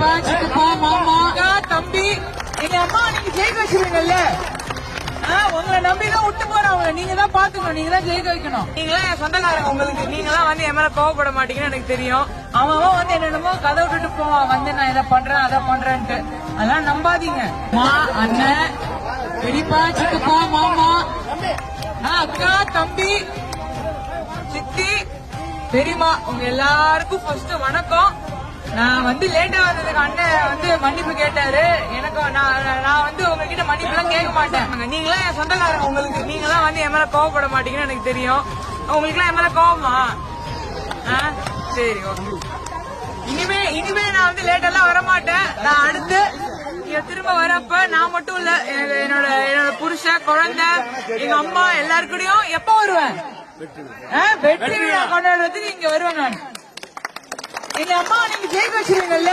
பெரியப்பா சித்தப்பா மாமா தம்பி எங்க அம்மா நீங்க ஜெயிக்க வச்சிருவீங்கல்ல. உங்களை நம்பிதான் விட்டு போறவங்க நீங்க தான் பாத்துக்கணும். நீங்க தான் ஜெயிக்க வைக்கணும். நீங்களாம் என் சொந்தக்காரங்க. உங்களுக்கு நீங்களாம் வந்து என் மேல கோவப்பட மாட்டீங்கன்னு எனக்கு தெரியும். அவன் வந்து என்னென்னமோ கதை விட்டுட்டு போவான். வந்து நான் இதை பண்றேன் அதை பண்றேன்ட்டு அதெல்லாம் நம்பாதீங்க. அண்ணன் பெரியப்பா சித்தப்பா மாமா அக்கா தம்பி சித்தி பெரியமா உங்க எல்லாருக்கும் ஃபர்ஸ்ட் வணக்கம். நான் வந்து லேட்டா வந்ததுக்கு அண்ணன் வந்து மன்னிப்பு கேட்டாரு. எனக்கு நான் வந்து உங்ககிட்ட மன்னிப்பு எல்லாம் கேட்க மாட்டேன். நீங்களாம் என் சொந்தக்காரங்க. உங்களுக்கு நீங்களாம் வந்து என் மேல கோவப்பட மாட்டீங்கன்னு எனக்கு தெரியும். உங்களுக்கு எல்லாம் என் மேல கோவமா? சரி ஓகே. இனிமே நான் வந்து லேட்டெல்லாம் வரமாட்டேன். நான் அடுத்து திரும்ப வரப்ப நான் மட்டும் இல்ல என்னோட புருஷன் குழந்தை எங்க அம்மா எல்லாருக்கூடயும் எப்ப வருவேன்? வெற்றி விழா கொண்டாடுறதுக்கு இங்க வருவேன் நான். எங்க அம்மா நீங்க ஜெயிக்க வச்சிருவீங்கல்ல.